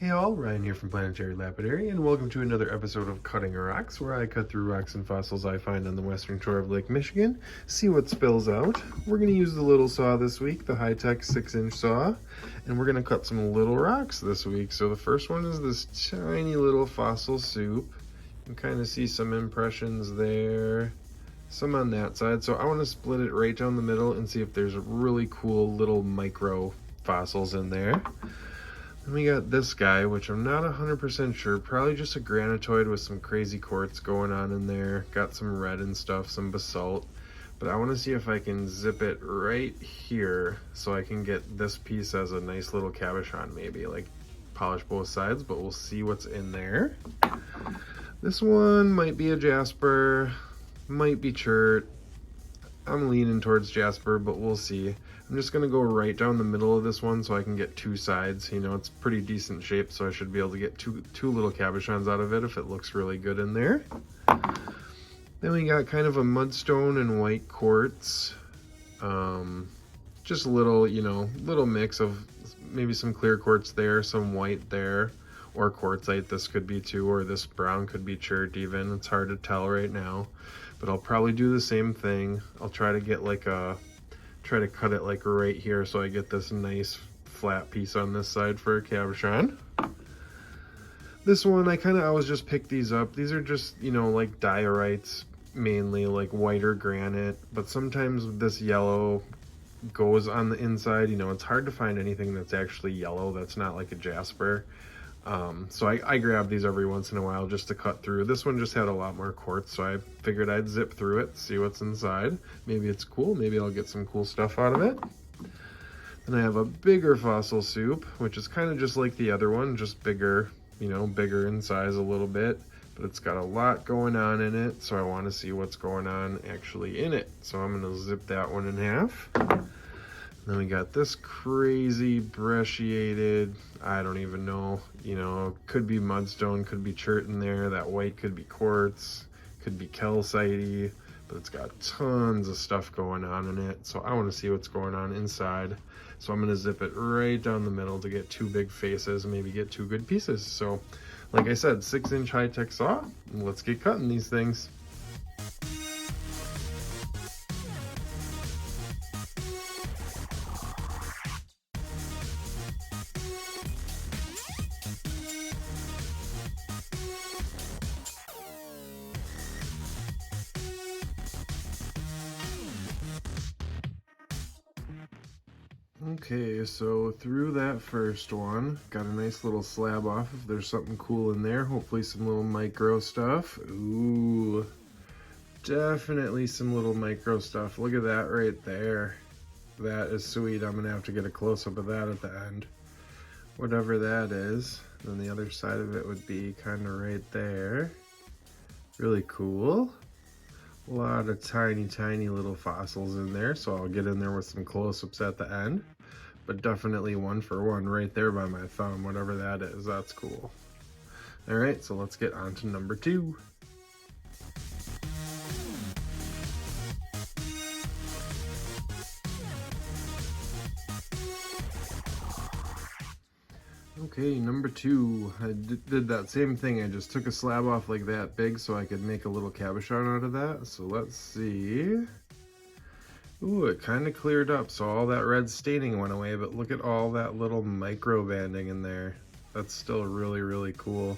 Hey all, Ryan here from Planetary Lapidary, and welcome to another episode of Cutting Rocks, where I cut through rocks and fossils I find on the western shore of Lake Michigan, see what spills out. We're going to use the little saw this week, the high-tech 6-inch saw, and we're going to cut some little rocks this week. So the first one is this tiny little fossil soup. You can kind of see some impressions there, some on that side. So I want to split it right down the middle and see if there's really cool little micro fossils in there. Then we got this guy, which I'm not 100% sure, probably just a granitoid with some crazy quartz going on in there. Got some red and stuff, some basalt. But I want to see if I can zip it right here so I can get this piece as a nice little cabochon, maybe, like polish both sides, but we'll see what's in there. This one might be a Jasper, might be chert. I'm leaning towards Jasper, but we'll see. I'm just gonna go right down the middle of this one so I can get two sides. You know, it's pretty decent shape, so I should be able to get two little cabochons out of it if it looks really good in there. Then we got kind of a mudstone and white quartz. Just a little, you know, little mix of maybe some clear quartz there, some white there, or quartzite this could be too, or this brown could be chert even. It's hard to tell right now, but I'll probably do the same thing. I'll try to get like try to cut it like right here so I get this nice flat piece on this side for a cabochon. This one, I always just pick these up. These are just, you know, like diorites, mainly like whiter granite, but sometimes this yellow goes on the inside. You know, it's hard to find anything that's actually yellow that's not like a Jasper. So I grab these every once in a while just to cut through. This one just had a lot more quartz, so I figured I'd zip through it, see what's inside. Maybe it's cool, maybe I'll get some cool stuff out of it. Then I have a bigger fossil soup, which is kind of just like the other one, just bigger, you know, bigger in size a little bit, but it's got a lot going on in it, so I want to see what's going on actually in it. So I'm going to zip that one in half. Then we got this crazy brecciated, I don't even know, you know, could be mudstone, could be chert in there. That white could be quartz, could be calcite, but it's got tons of stuff going on in it. So I want to see what's going on inside. So I'm going to zip it right down the middle to get two big faces and maybe get two good pieces. So like I said, 6-inch high-tech saw, let's get cutting these things. Okay, so through that first one, got a nice little slab off if there's something cool in there. Hopefully some little micro stuff. Ooh, definitely some little micro stuff. Look at that right there. That is sweet. I'm gonna have to get a close-up of that at the end. Whatever that is. Then the other side of it would be kind of right there. Really cool. A lot of tiny little fossils in there, so I'll get in there with some close-ups at the end. But definitely one for one right there by my thumb, whatever that is. That's cool. All right, so let's get on to number 2. Okay, number 2. I did that same thing. I just took a slab off like that big so I could make a little cabochon out of that. So let's see. Ooh, it kind of cleared up, so all that red staining went away, but look at all that little micro banding in there. That's still really cool.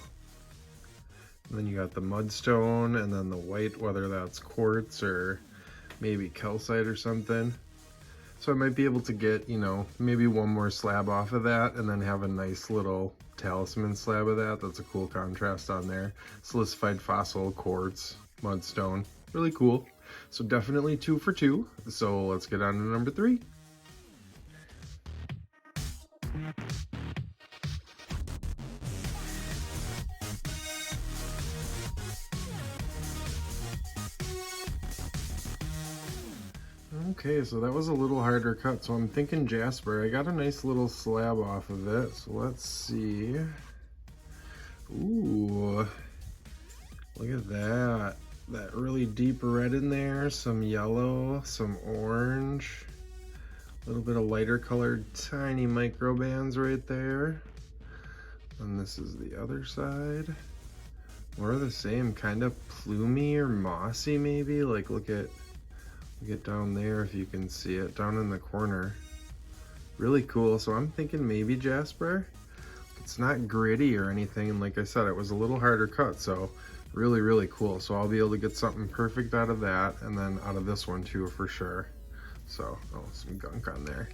And then you got the mudstone and then the white, whether that's quartz or maybe calcite or something. So I might be able to get, you know, maybe one more slab off of that and then have a nice little talisman slab of that. That's a cool contrast on there. Silicified fossil, quartz, mudstone, really cool. So definitely 2 for 2. So let's get on to number 3. Okay, so that was a little harder cut, so I'm thinking Jasper. I got a nice little slab off of it, so let's see. Ooh, look at that. That really deep red in there, some yellow, some orange, a little bit of lighter colored tiny micro bands right there. And this is the other side. More of the same, kind of plumy or mossy maybe. Like look at down there if you can see it, down in the corner. Really cool. So I'm thinking maybe Jasper. It's not gritty or anything, and like I said, it was a little harder cut, so really, really cool. So I'll be able to get something perfect out of that, and then out of this one too for sure. So, oh, some gunk on there.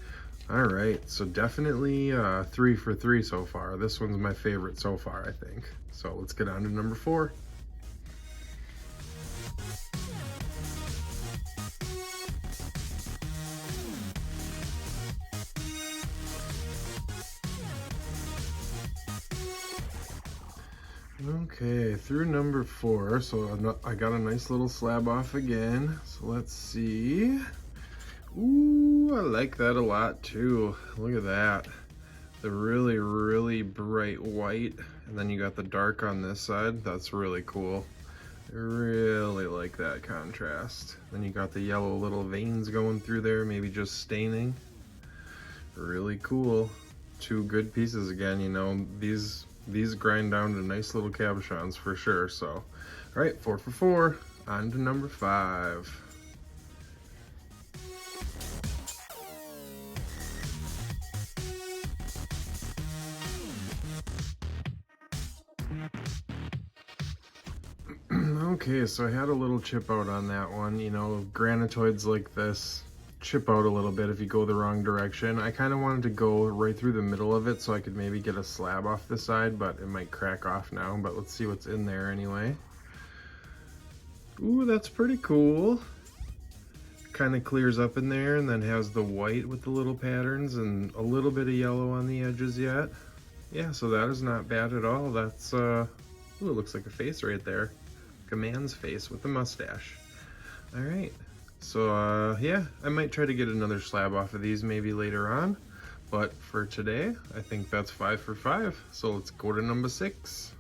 All right, so definitely 3 for 3 so far. This one's my favorite so far, I think. So let's get on to number 4. Okay, through number 4, so I got a nice little slab off again. So let's see. Ooh, I like that a lot too. Look at that. The really, really bright white, and then you got the dark on this side. That's really cool. I really like that contrast. Then you got the yellow little veins going through there, maybe just staining. Really cool. 2 good pieces again, you know, these grind down to nice little cabochons for sure. So, all right, 4 for 4. On to number 5. Okay, so I had a little chip out on that one. You know, granitoids like this chip out a little bit if you go the wrong direction. I kind of wanted to go right through the middle of it so I could maybe get a slab off the side, but it might crack off now. But let's see what's in there anyway. Ooh, that's pretty cool. Kind of clears up in there and then has the white with the little patterns and a little bit of yellow on the edges yet. Yeah, so that is not bad at all. That's, ooh, it looks like a face right there. A man's face with a mustache. All right, so yeah, I might try to get another slab off of these maybe later on, but for today I think that's 5 for 5. So let's go to number 6.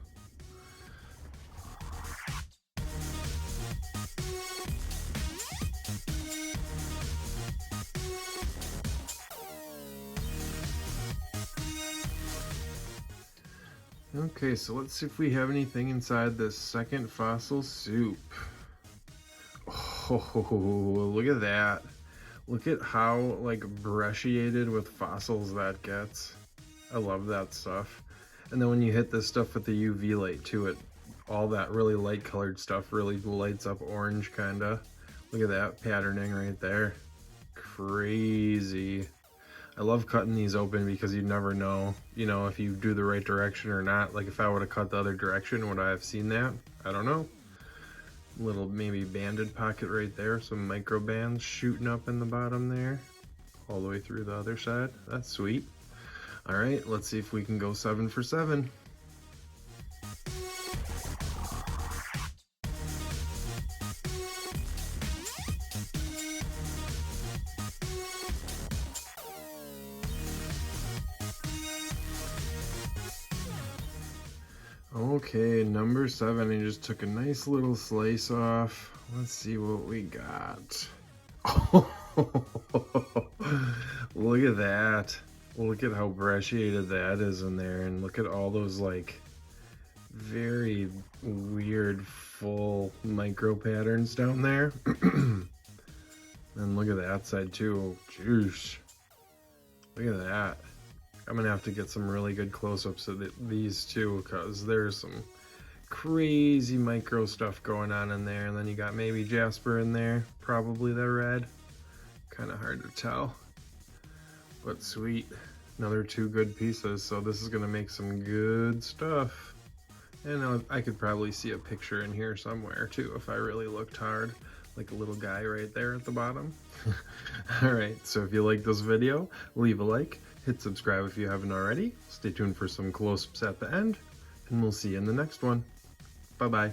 Okay, so let's see if we have anything inside this second fossil soup. Oh, look at that. Look at how like brushiated with fossils that gets. I love that stuff. And then when you hit this stuff with the UV light too, all that really light colored stuff really lights up orange kinda. Look at that patterning right there. Crazy. I love cutting these open because you never know, you know, if you do the right direction or not. Like if I would have cut the other direction, would I have seen that? I don't know. Little maybe banded pocket right there, some micro bands shooting up in the bottom there, all the way through the other side. That's sweet. All right, let's see if we can go 7 for 7. Okay, number 7, I just took a nice little slice off. Let's see what we got. Oh, look at that. Look at how brushiated that is in there, and look at all those like very weird full micro patterns down there. And look at that side too. Juice. Look at that. I'm gonna have to get some really good close-ups of these two, because there's some crazy micro stuff going on in there. And then you got maybe Jasper in there, probably the red. Kind of hard to tell, but sweet. Another 2 good pieces, so this is gonna make some good stuff. And I could probably see a picture in here somewhere too if I really looked hard, like a little guy right there at the bottom. All right, so if you like this video, leave a like, hit subscribe if you haven't already. Stay tuned for some close-ups at the end, and we'll see you in the next one. Bye-bye.